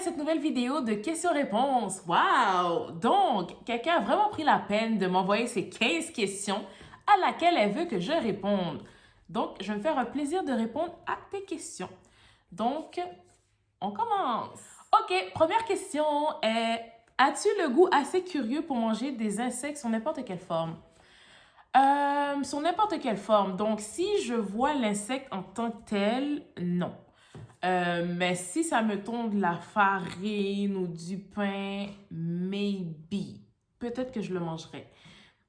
cette nouvelle vidéo de questions-réponses. Wow! Donc, quelqu'un a vraiment pris la peine de m'envoyer ces 15 questions à laquelle elle veut que je réponde. Donc, je vais me faire un plaisir de répondre à tes questions. Donc, on commence. Ok, première question est, as-tu le goût assez curieux pour manger des insectes sous n'importe quelle forme? Sur n'importe quelle forme. Donc, si je vois l'insecte en tant que tel, non. Mais si ça me tombe de la farine ou du pain, maybe. Peut-être que je le mangerai.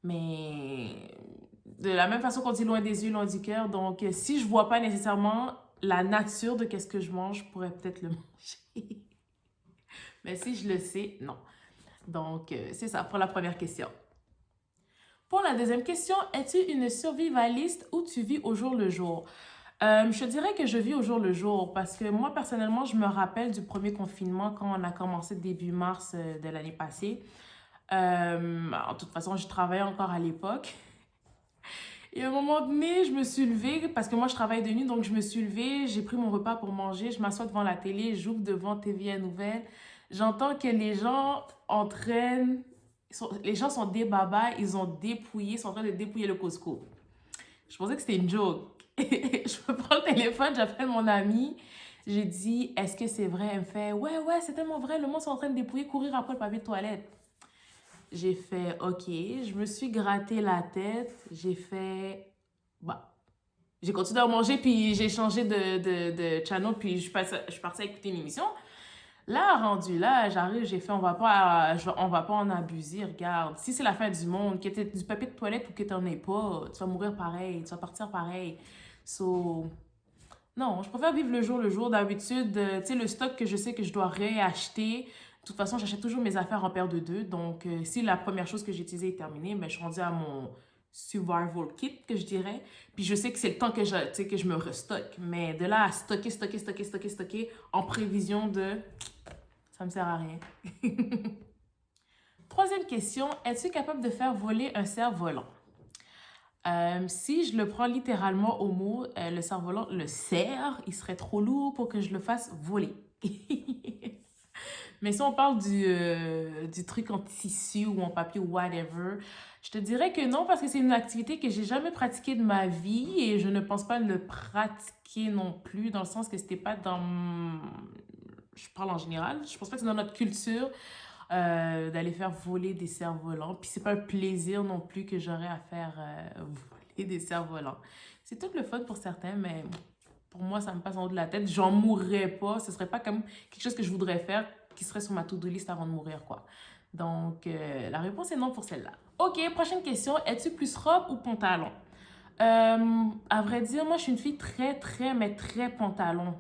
Mais de la même façon qu'on dit loin des yeux, loin du cœur. Donc, si je vois pas nécessairement la nature de qu'est-ce que je mange, je pourrais peut-être le manger. Mais si je le sais, non. Donc, c'est ça pour la première question. Pour la deuxième question, es-tu une survivaliste ou tu vis au jour le jour? Je te dirais que je vis au jour le jour parce que moi, personnellement, je me rappelle du premier confinement quand on a commencé début mars de l'année passée. En toute façon, je travaillais encore à l'époque. Et à un moment donné, je me suis levée, parce que moi, je travaille de nuit, donc je me suis levée, j'ai pris mon repas pour manger, je m'assois devant la télé, j'ouvre devant TVA Nouvelles. J'entends que les gens entraînent, les gens sont des babas, ils ont dépouillé, ils sont en train de dépouiller le Costco. Je pensais que c'était une joke. Je me prends le téléphone, j'appelle mon amie. J'ai dit, est-ce que c'est vrai? Elle me fait, ouais, c'est tellement vrai. Le monde est en train de dépouiller, courir après le papier de toilette. J'ai fait, ok. Je me suis gratté la tête. J'ai fait, bah, j'ai continué à manger, puis j'ai changé de channel, puis je suis partie à écouter une émission. Là, rendu là, j'arrive, j'ai fait, on va pas en abuser, regarde. Si c'est la fin du monde, que t'aies du papier de toilette ou que t'en aies pas, tu vas mourir pareil, tu vas partir pareil. So, non, je préfère vivre le jour. D'habitude, tu sais, le stock que je sais que je dois réacheter, de toute façon, j'achète toujours mes affaires en paire de deux. Donc, si la première chose que j'ai utilisée est terminée, ben, je suis rendue à mon survival kit, que je dirais. Puis je sais que c'est le temps que tu sais, que je me restocke. Mais de là à stocker, en prévision de... Ça me sert à rien. Troisième question, es-tu capable de faire voler un cerf-volant? Si je le prends littéralement au mot, le cerf-volant, le cerf, il serait trop lourd pour que je le fasse voler. Mais si on parle du truc en tissu ou en papier ou whatever, je te dirais que non parce que c'est une activité que j'ai jamais pratiquée de ma vie et je ne pense pas le pratiquer non plus dans le sens que c'était pas dans... Je parle en général. Je pense pas que c'est dans notre culture d'aller faire voler des cerfs-volants. Puis c'est pas un plaisir non plus que j'aurais à faire voler des cerfs-volants. C'est tout le fun pour certains, mais pour moi, ça me passe en haut de la tête. J'en mourrais pas. Ce serait pas comme quelque chose que je voudrais faire qui serait sur ma to-do list avant de mourir, quoi. Donc, la réponse est non pour celle-là. OK, prochaine question. Es-tu plus robe ou pantalon? À vrai dire, moi, je suis une fille mais très pantalon.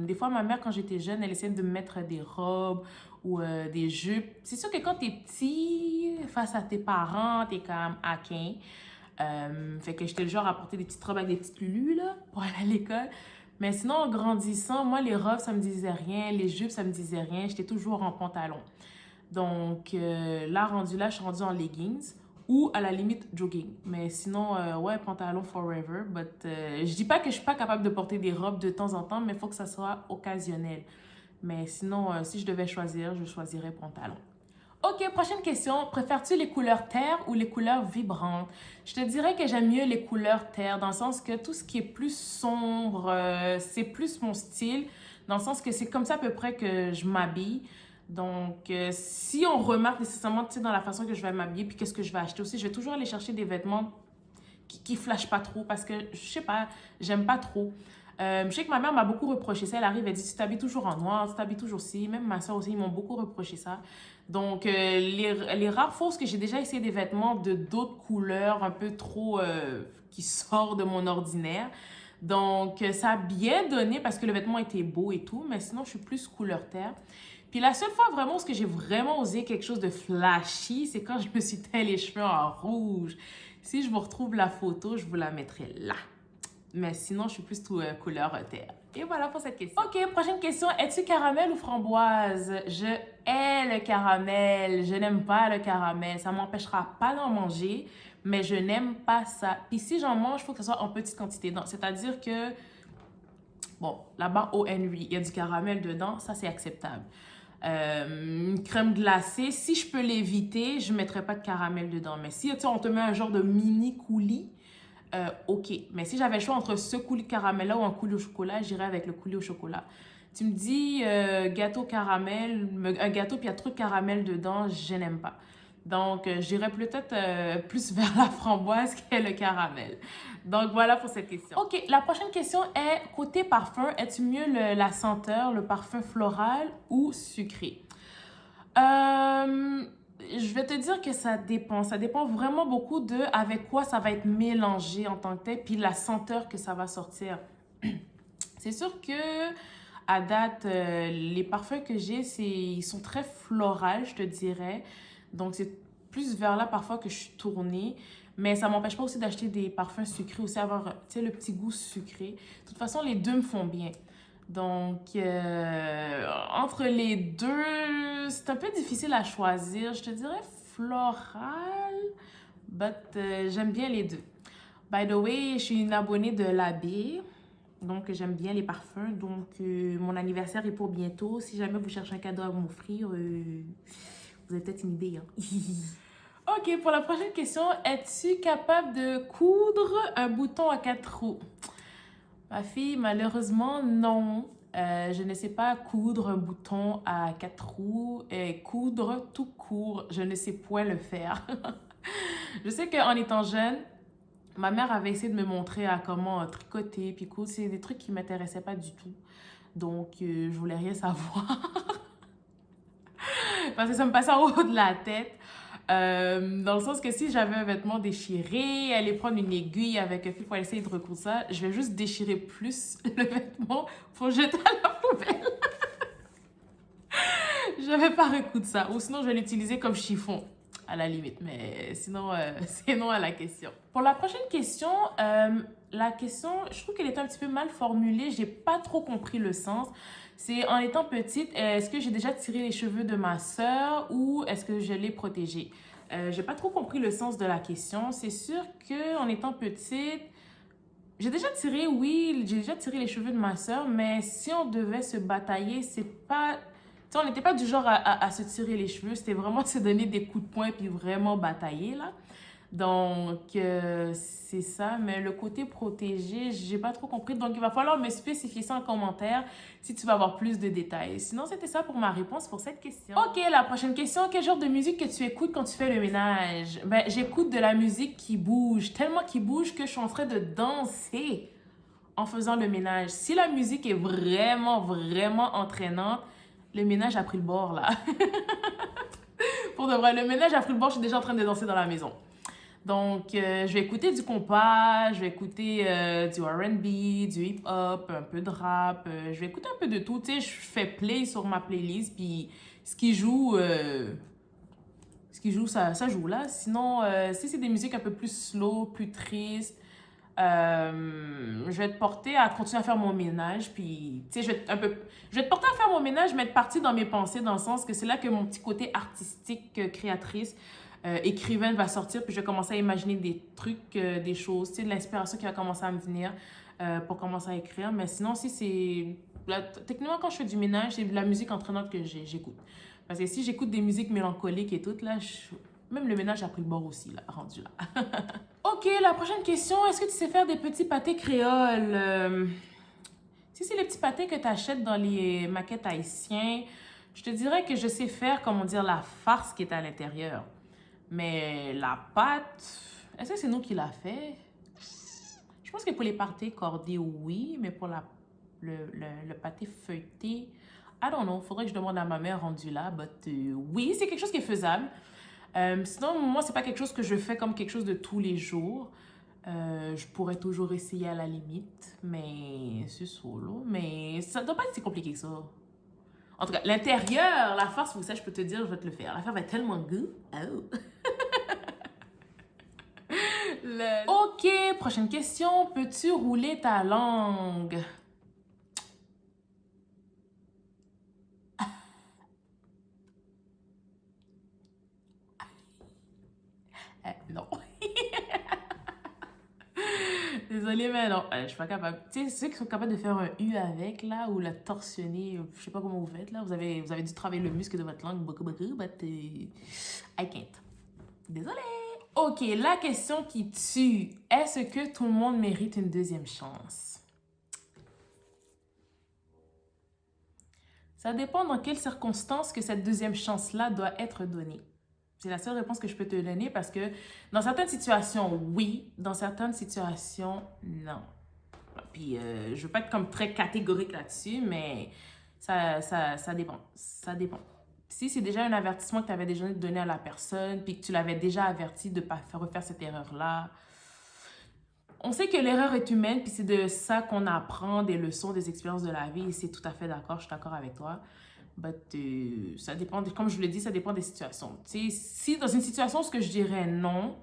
Des fois, ma mère, quand j'étais jeune, elle essayait de me mettre des robes ou des jupes. C'est sûr que quand t'es petit, face à tes parents, t'es quand même haquin. Fait que j'étais le genre à porter des petites robes avec des petites lulus, là, pour aller à l'école. Mais sinon, en grandissant, moi, les robes, ça me disait rien. Les jupes, ça me disait rien. J'étais toujours en pantalon. Donc, là, je suis rendue en leggings ou à la limite jogging. Mais sinon, ouais, pantalon forever. But je dis pas que je suis pas capable de porter des robes de temps en temps, mais il faut que ça soit occasionnel. Mais sinon, si je devais choisir, je choisirais pantalon. Ok, prochaine question. Préfères-tu les couleurs terre ou les couleurs vibrantes? Je te dirais que j'aime mieux les couleurs terre, dans le sens que tout ce qui est plus sombre, c'est plus mon style, dans le sens que c'est comme ça à peu près que je m'habille. Donc, si on remarque nécessairement, tu sais, dans la façon que je vais m'habiller, puis qu'est-ce que je vais acheter aussi, je vais toujours aller chercher des vêtements qui flashent pas trop, parce que, je sais pas, j'aime pas trop. Je sais que ma mère m'a beaucoup reproché ça. Elle arrive, elle dit, tu t'habilles toujours en noir, tu t'habilles toujours ci. Même ma soeur aussi, ils m'ont beaucoup reproché ça. Donc, les rares fois que j'ai déjà essayé des vêtements de d'autres couleurs, un peu trop qui sortent de mon ordinaire. Donc, ça a bien donné parce que le vêtement était beau et tout, mais sinon, je suis plus couleur terre. Puis la seule fois vraiment où j'ai vraiment osé quelque chose de flashy, c'est quand je me suis teint les cheveux en rouge. Si je vous retrouve la photo, je vous la mettrai là. Mais sinon, je suis plus tout couleur terre. Et voilà pour cette question. Ok, prochaine question. Es-tu caramel ou framboise? Je hais le caramel. Je n'aime pas le caramel. Ça m'empêchera pas d'en manger, mais je n'aime pas ça. Puis si j'en mange, il faut que ce soit en petite quantité. C'est-à-dire que, bon, là-bas, au Henry, il y a du caramel dedans. Ça, c'est acceptable. Une crème glacée, si je peux l'éviter, je ne mettrai pas de caramel dedans. Mais si on te met un genre de mini coulis, ok. Mais si j'avais le choix entre ce coulis de caramel-là ou un coulis au chocolat, j'irais avec le coulis au chocolat. Tu me dis gâteau caramel, un gâteau puis il y a trop de caramel dedans, je n'aime pas. Donc, j'irais peut-être plus vers la framboise que le caramel. Donc, voilà pour cette question. Ok, la prochaine question est, côté parfum, es-tu mieux la senteur, le parfum floral ou sucré? Je vais te dire que ça dépend. Ça dépend vraiment beaucoup de avec quoi ça va être mélangé en tant que tel, puis la senteur que ça va sortir. C'est sûr que à date, les parfums que j'ai, ils sont très floraux, je te dirais. Donc, c'est plus vers là parfois que je suis tournée. Mais ça m'empêche pas aussi d'acheter des parfums sucrés, aussi avoir, tu sais, le petit goût sucré. De toute façon, les deux me font bien. Donc, entre les deux, c'est un peu difficile à choisir. Je te dirais floral, but j'aime bien les deux. By the way, je suis une abonnée de l'Abbé, donc j'aime bien les parfums. Donc, mon anniversaire est pour bientôt. Si jamais vous cherchez un cadeau à m'offrir, vous avez peut-être une idée, hein? Ok, pour la prochaine question, es-tu capable de coudre un bouton à 4 roues? Ma fille, malheureusement, non. Je ne sais pas coudre un bouton à 4 roues et coudre tout court. Je ne sais point le faire. Je sais qu'en étant jeune, ma mère avait essayé de me montrer à comment tricoter puis coudre. C'est des trucs qui ne m'intéressaient pas du tout. Donc, je voulais rien savoir. Parce que ça me passait en haut de la tête. Dans le sens que si j'avais un vêtement déchiré, aller prendre une aiguille avec un fil pour essayer de recoudre ça, je vais juste déchirer plus le vêtement pour jeter à la poubelle. Je vais pas recoudre ça. Ou sinon, je vais l'utiliser comme chiffon, à la limite. Mais sinon, c'est non à la question. Pour la prochaine question, la question, je trouve qu'elle est un petit peu mal formulée. J'ai pas trop compris le sens. C'est en étant petite, est-ce que j'ai déjà tiré les cheveux de ma sœur ou est-ce que je l'ai protégée? J'ai pas trop compris le sens de la question. C'est sûr que en étant petite, j'ai déjà tiré, oui, j'ai déjà tiré les cheveux de ma sœur, mais si on devait se batailler, c'est pas... Tu sais, on n'était pas du genre à se tirer les cheveux, c'était vraiment de se donner des coups de poing puis vraiment batailler, là. Donc, c'est ça. Mais le côté protégé, j'ai pas trop compris. Donc, il va falloir me spécifier ça en commentaire si tu vas avoir plus de détails. Sinon, c'était ça pour ma réponse pour cette question. Ok, la prochaine question. Quel genre de musique que tu écoutes quand tu fais le ménage? Ben, j'écoute de la musique qui bouge, tellement qui bouge que je suis en train de danser en faisant le ménage. Si la musique est vraiment, vraiment entraînante, le ménage a pris le bord, là. Pour de vrai, le ménage a pris le bord, je suis déjà en train de danser dans la maison. Donc, je vais écouter du compas, je vais écouter du R&B, du hip-hop, un peu de rap. Je vais écouter un peu de tout. Tu sais, je fais play sur ma playlist, puis ce qui joue, ça joue là. Sinon, si c'est des musiques un peu plus slow, plus tristes, je vais te porter à continuer à faire mon ménage. Puis, tu sais, je vais te porter à faire mon ménage, mais être partie dans mes pensées, dans le sens que c'est là que mon petit côté artistique, créatrice, écrivaine va sortir, puis je vais commencer à imaginer des trucs, des choses, tu sais, de l'inspiration qui va commencer à me venir pour commencer à écrire. Mais sinon, si c'est... Techniquement, quand je fais du ménage, c'est de la musique entraînante que j'écoute. Parce que si j'écoute des musiques mélancoliques et tout, là, même le ménage a pris le bord aussi, là, rendu là. Ok, la prochaine question. Est-ce que tu sais faire des petits pâtés créoles? Si c'est les petits pâtés que tu achètes dans les maquettes haïtiens, je te dirais que je sais faire, comment dire, la farce qui est à l'intérieur. Mais la pâte, est-ce que c'est nous qui l'a fait? Je pense que pour les pâtés cordés, oui, mais pour le pâté feuilleté, I don't know. Faudrait que je demande à ma mère rendue là. But oui, c'est quelque chose qui est faisable. Sinon, moi, c'est pas quelque chose que je fais comme quelque chose de tous les jours. Je pourrais toujours essayer à la limite, mais c'est solo. Mais ça doit pas être si compliqué que ça. En tout cas, l'intérieur, la farce, vous savez, je peux te dire, je vais te le faire. L'affaire va être tellement good. Oh. Ok, prochaine question. Peux-tu rouler ta langue? Non. Désolée, Désolée, mais non, je suis pas capable. Tu sais, ceux qui sont capables de faire un U avec, là, ou le torsionner, je sais pas comment vous faites, là. Vous avez dû travailler le muscle de votre langue, beaucoup, beaucoup, but I can't. Désolée. Ok, la question qui tue. Est-ce que tout le monde mérite une deuxième chance? Ça dépend dans quelles circonstances que cette deuxième chance-là doit être donnée. C'est la seule réponse que je peux te donner parce que dans certaines situations, oui. Dans certaines situations, non. Puis, je veux pas être comme très catégorique là-dessus, mais ça dépend. Ça dépend. Si c'est déjà un avertissement que tu avais déjà donné à la personne, puis que tu l'avais déjà averti de ne pas refaire cette erreur-là, on sait que l'erreur est humaine, puis c'est de ça qu'on apprend des leçons, des expériences de la vie, et c'est tout à fait d'accord, je suis d'accord avec toi. But, ça dépend, comme je vous l'ai dit, ça dépend des situations. Tu sais, si dans une situation, ce que je dirais non,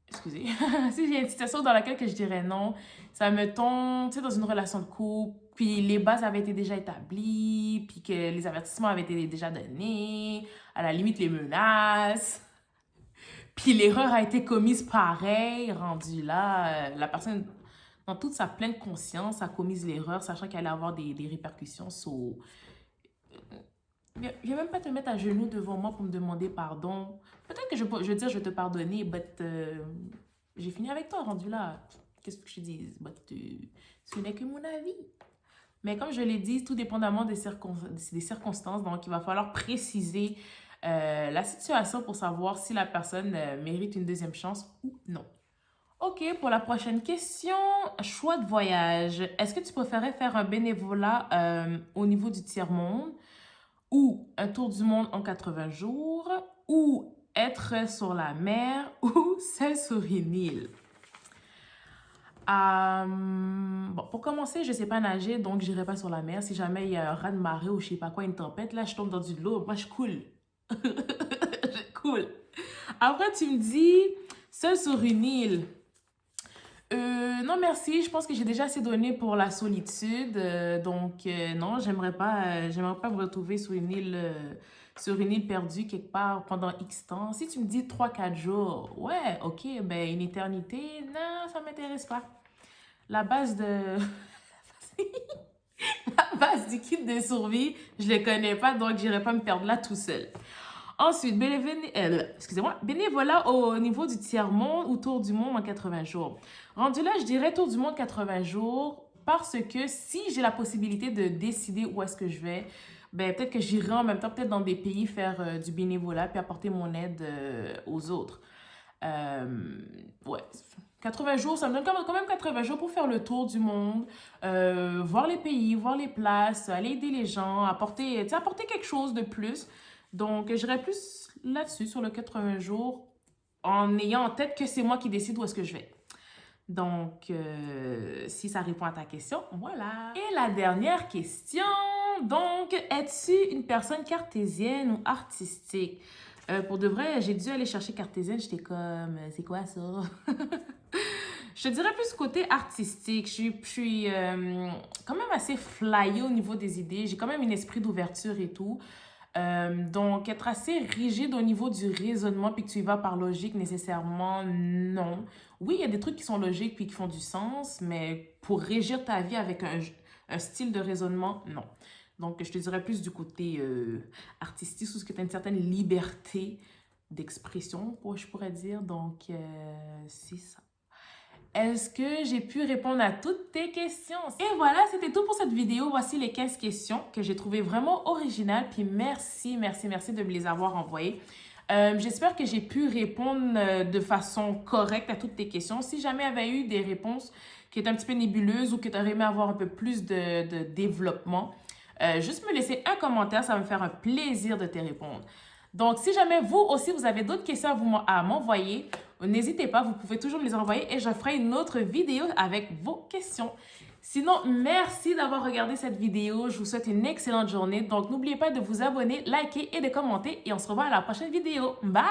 excusez, si j'ai une situation dans laquelle que je dirais non, ça me tombe, tu sais, dans une relation de couple, puis les bases avaient été déjà établies, puis que les avertissements avaient été déjà donnés, à la limite les menaces. Puis l'erreur a été commise pareil, rendu là, la personne, dans toute sa pleine conscience, a commis l'erreur, sachant qu'elle allait avoir des répercussions. So, je vais même pas te mettre à genoux devant moi pour me demander pardon. Peut-être que je vais dire je vais te pardonner, but j'ai fini avec toi, rendu là. Qu'est-ce que je te dis? But ce n'est que mon avis. Mais comme je l'ai dit, tout dépendamment des circonstances, donc il va falloir préciser la situation pour savoir si la personne mérite une deuxième chance ou non. Ok, pour la prochaine question, choix de voyage. Est-ce que tu préférais faire un bénévolat au niveau du tiers-monde ou un tour du monde en 80 jours ou être sur la mer ou seul sur une île? Bon, pour commencer, je sais pas nager, donc j'irai pas sur la mer. Si jamais il y a un raz-de-marée ou je sais pas quoi, une tempête, là, je tombe dans du l'eau. Moi, je coule. Je coule. Après, tu me dis, seul sur une île. Non, merci. Je pense que j'ai déjà assez donné pour la solitude. Donc, non, j'aimerais pas me retrouver sur une île perdue quelque part pendant X temps. Si tu me dis 3 4 jours, ouais, ok, ben une éternité, non, ça m'intéresse pas. La base de... La base du kit de survie, je ne le connais pas, donc j'irai pas me perdre là tout seul. Ensuite, bénévolat au niveau du tiers-monde ou tour du monde en 80 jours. Rendu là, je dirais tour du monde 80 jours parce que si j'ai la possibilité de décider où est-ce que je vais, ben, peut-être que j'irai en même temps, peut-être dans des pays faire du bénévolat puis apporter mon aide aux autres. Ouais, 80 jours, ça me donne quand même 80 jours pour faire le tour du monde, voir les pays, voir les places, aller aider les gens, apporter quelque chose de plus. Donc, j'irai plus là-dessus, sur le 80 jours, en ayant en tête que c'est moi qui décide où est-ce que je vais. Donc, si ça répond à ta question, voilà. Et la dernière question, donc, es-tu une personne cartésienne ou artistique? Pour de vrai, j'ai dû aller chercher cartésienne, j'étais comme, c'est quoi ça? Je te dirais plus côté artistique. Je suis quand même assez flyée au niveau des idées. J'ai quand même un esprit d'ouverture et tout. Donc, être assez rigide au niveau du raisonnement puis que tu y vas par logique nécessairement, non. Oui, il y a des trucs qui sont logiques puis qui font du sens, mais pour régir ta vie avec un style de raisonnement, non. Donc, je te dirais plus du côté artistique, où tu as une certaine liberté d'expression, je pourrais dire. Donc, c'est ça. Est-ce que j'ai pu répondre à toutes tes questions? Et voilà, c'était tout pour cette vidéo. Voici les 15 questions que j'ai trouvées vraiment originales. Puis merci de me les avoir envoyées. J'espère que j'ai pu répondre de façon correcte à toutes tes questions. Si jamais il y avait eu des réponses qui étaient un petit peu nébuleuses ou que tu aurais aimé avoir un peu plus de développement, juste me laisser un commentaire, ça va me faire un plaisir de te répondre. Donc, si jamais vous aussi, vous avez d'autres questions à m'envoyer, n'hésitez pas, vous pouvez toujours me les envoyer et je ferai une autre vidéo avec vos questions. Sinon, merci d'avoir regardé cette vidéo. Je vous souhaite une excellente journée. Donc, n'oubliez pas de vous abonner, liker et de commenter et on se revoit à la prochaine vidéo. Bye!